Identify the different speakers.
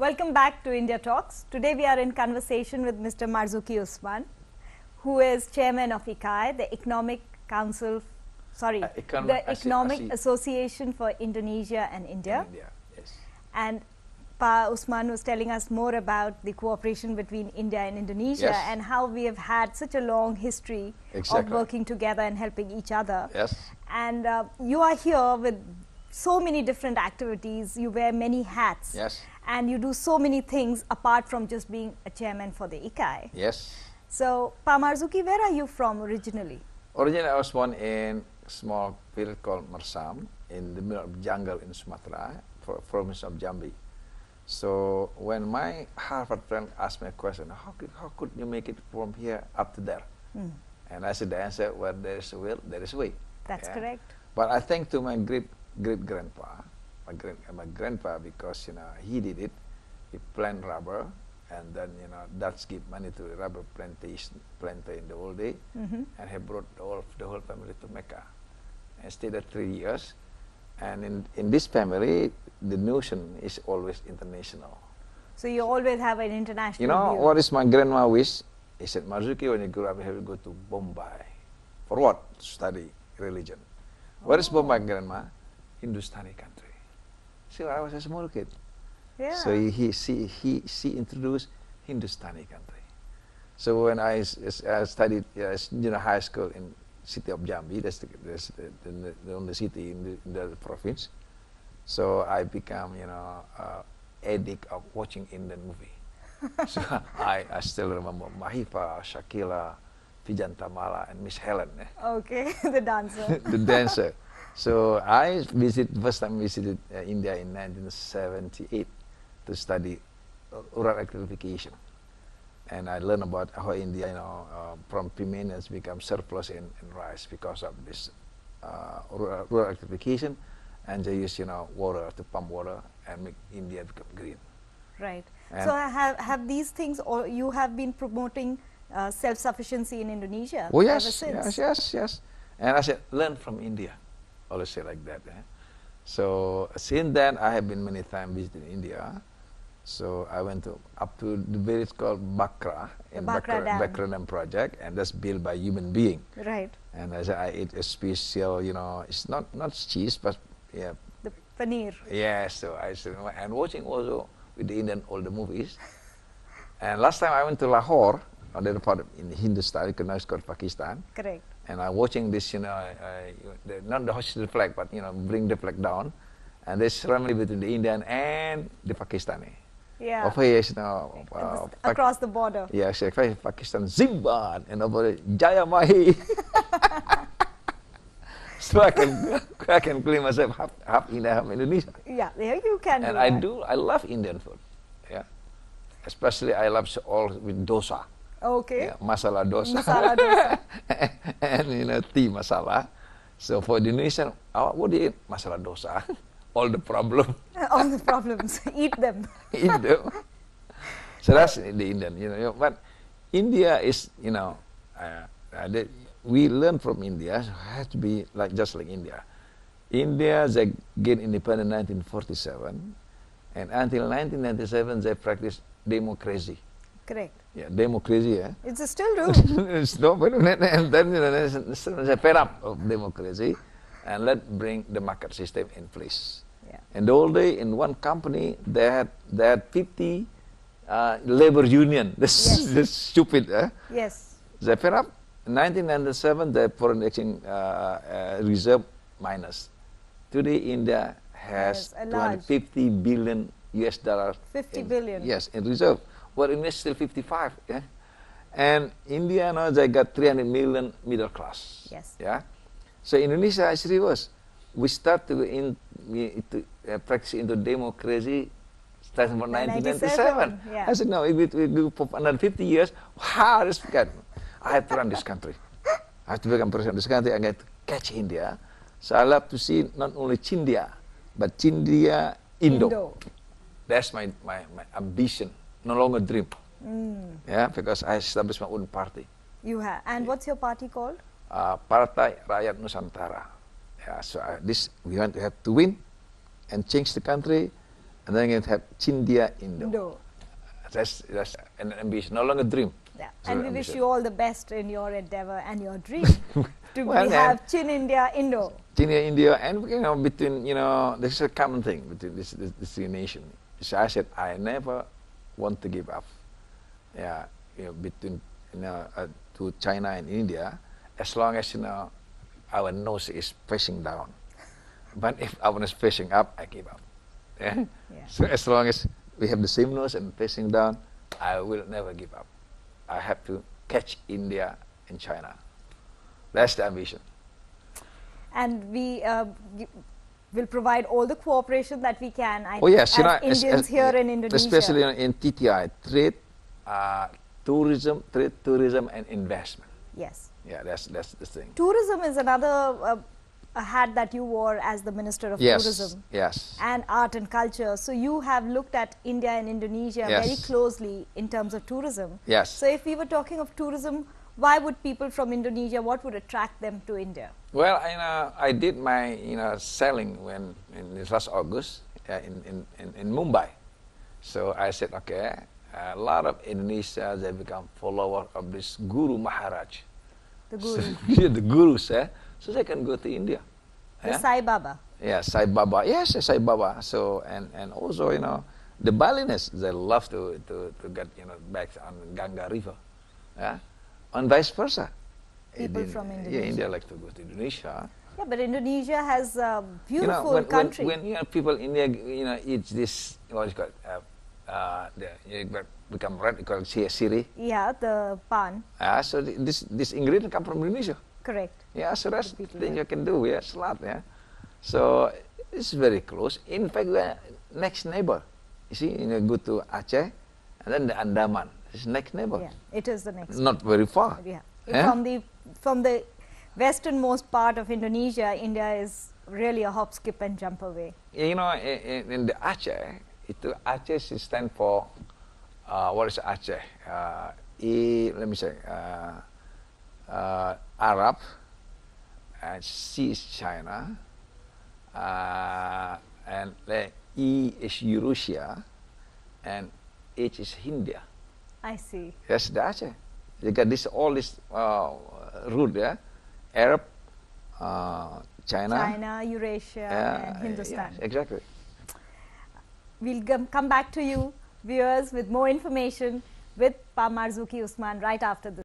Speaker 1: Welcome back to India Talks. Today we are in conversation with Mr. Marzuki Usman, who is chairman of Ecall, the Economic Association for Indonesia and India.
Speaker 2: Yes.
Speaker 1: And Pa Usman was telling us more about the cooperation between India and Indonesia,
Speaker 2: Yes.
Speaker 1: and how we have had such a long history of working together and helping each other.
Speaker 2: Yes.
Speaker 1: And you are here with so many different activities. You wear many hats.
Speaker 2: Yes.
Speaker 1: And you do so many things apart from just being a chairman for the Ecall.
Speaker 2: Yes.
Speaker 1: So, Pa Marzuki, where are you from originally?
Speaker 2: Originally, I was born in a small village called Mersam in the middle of jungle in Sumatra, province of Jambi. So, when my Harvard friend asked me a question, how could you make it from here up to there? And I said the answer, where there is a will, there is a way.
Speaker 1: That's correct.
Speaker 2: But I thank to my great-grandpa, my grandpa, because he did it. He planted rubber, and then Dutch give money to the rubber planter in the old day, and he brought the whole family to Mecca, and stayed there 3 years. And in this family, the notion is always international.
Speaker 1: So you always have an international view.
Speaker 2: What is my grandma wish? He said, Marzuki, when you grow up, you have to go to Bombay. For what? To study religion. Where is Bombay, grandma? Hindustani country. So I was a small kid.
Speaker 1: Yeah.
Speaker 2: So she introduced Hindustani country. So when I studied junior high school in city of Jambi, that's the only city in the province. So I become addict of watching Indian movie. So I still remember Mahipa, Shakila, Vijantamala, and Miss Helen.
Speaker 1: Okay, the dancer.
Speaker 2: The dancer. So I first time visited India in 1978 to study rural electrification, and I learned about how India, from premiums become surplus in rice because of this rural electrification, and they use water to pump water and make India become green.
Speaker 1: Right.
Speaker 2: And
Speaker 1: so have these things, or you have been promoting self-sufficiency in Indonesia?
Speaker 2: Oh yes,
Speaker 1: ever since?
Speaker 2: yes. And I said, learn from India. Always say like that. So since then, I have been many times visiting India. So I went up to the village called Bakra, in Bakra Dam project, and that's built by human being.
Speaker 1: Right.
Speaker 2: And as I ate a special, it's not cheese, but yeah.
Speaker 1: The paneer.
Speaker 2: Yes. So and watching also with the Indian older movies. And last time I went to Lahore, another part in Hindustan, now it's called Pakistan.
Speaker 1: Correct.
Speaker 2: And I'm watching this, not the hospital flag, but bring the flag down, and there's ceremony between the Indian and the Pakistani.
Speaker 1: Yeah.
Speaker 2: Over here,
Speaker 1: across the border.
Speaker 2: Yes, Pakistan Zimban, and over there, Jaya Mahi. So I can claim myself half India, half Indonesia.
Speaker 1: Yeah, there you can.
Speaker 2: And I love Indian food. Yeah, especially I love all with dosa.
Speaker 1: Okay.
Speaker 2: Yeah, masala dosa.
Speaker 1: Masala dosa.
Speaker 2: And tea masala. So for the Indonesian, what do you eat? Masala dosa. All the problems.
Speaker 1: All the problems. Eat them.
Speaker 2: Eat them. So that's the Indian, But India is, we learn from India. So it has to be just like India. India, they gained independence in 1947, and until 1997 they practiced democracy.
Speaker 1: Correct.
Speaker 2: Yeah, democracy. Yeah.
Speaker 1: It's still do.
Speaker 2: It's no, and then they fed up of democracy, and let's bring the market system in place.
Speaker 1: Yeah.
Speaker 2: And the old day, in one company, they had 50 labor union. This stupid.
Speaker 1: Yes.
Speaker 2: They fed up. In 1997, the foreign exchange reserve minus. Today, India has 250 billion US dollars.
Speaker 1: 50 billion.
Speaker 2: Yes, in reserve. Well, India is still 55, yeah? And India now, they got 300 million middle class.
Speaker 1: Yes.
Speaker 2: Yeah? So Indonesia is reverse. We start to practice into democracy starting from 1997.
Speaker 1: Yeah.
Speaker 2: I said, no, if we go for another 50 years, wow, this forget. I have to run this country. I have to become president of this country. I get to catch India. So I love to see not only Chindia, but Chindia Indo. That's my ambition. No longer dream. Yeah, because I established my own party.
Speaker 1: You have. And what's your party called?
Speaker 2: Partai Rakyat Nusantara. Yeah, so we want to have to win and change the country and then you have Chindia Indo.
Speaker 1: No.
Speaker 2: That's an ambition, no longer a dream.
Speaker 1: Yeah.
Speaker 2: So
Speaker 1: And we wish
Speaker 2: ambition.
Speaker 1: you all the best in your endeavor and your dream to
Speaker 2: Well,
Speaker 1: have Chin India Indo.
Speaker 2: Chindia India, and between this is a common thing between this three nations. So I said I never want to give up. Yeah, between to China and India, as long as our nose is facing down. But if our nose is facing up, I give up. Yeah?
Speaker 1: Yeah.
Speaker 2: So as long as we have the same nose and facing down, I will never give up. I have to catch India and China. That's the ambition.
Speaker 1: And we will provide all the cooperation that we can.
Speaker 2: Oh yes,
Speaker 1: as Indians here in Indonesia.
Speaker 2: especially in TTI, trade, tourism, and investment.
Speaker 1: Yes.
Speaker 2: Yeah, that's the thing.
Speaker 1: Tourism is another a hat that you wore as the Minister of Tourism.
Speaker 2: Yes.
Speaker 1: And art and culture. So you have looked at India and Indonesia
Speaker 2: Yes.
Speaker 1: very closely in terms of tourism.
Speaker 2: Yes.
Speaker 1: So if we were talking of tourism, why would people from Indonesia, what would attract them to India?
Speaker 2: Well, I did my selling in this last August in Mumbai. So I said, okay, a lot of Indonesia they become follower of this Guru Maharaj.
Speaker 1: The Guru.
Speaker 2: So, yeah, the gurus, so they can go to India.
Speaker 1: The Sai Baba.
Speaker 2: Yeah, Sai Baba. Yes, Sai Baba. So and also the Balinese they love to get back on Ganga River. Yeah, and vice versa.
Speaker 1: People from Indonesia.
Speaker 2: Yeah, India like to go to Indonesia.
Speaker 1: Yeah, but Indonesia has a beautiful
Speaker 2: when,
Speaker 1: country.
Speaker 2: When people in India eat this what is called become red, you call it siri.
Speaker 1: Yeah, the pan.
Speaker 2: So this ingredient come from Indonesia.
Speaker 1: Correct.
Speaker 2: Yeah, so that's the thing you can do. Yeah, salad. Yeah, so it's very close. In fact, we're next neighbor. You see, go to Aceh, and then the Andaman. It's next neighbor.
Speaker 1: Yeah, it is the next.
Speaker 2: Not very far.
Speaker 1: Yeah.
Speaker 2: Yeah?
Speaker 1: From the westernmost part of Indonesia, India is really a hop, skip, and jump away.
Speaker 2: In the Aceh, Aceh stands for what is Aceh? Let me say Arab, C is China, and E is Eurasia, and H is India.
Speaker 1: I see.
Speaker 2: Yes, the Aceh. You got all this root, yeah, Arab, China,
Speaker 1: Eurasia, and Hindustan.
Speaker 2: Yes, exactly.
Speaker 1: We'll come back to you, viewers, with more information with Pa Marzuki Usman right after this.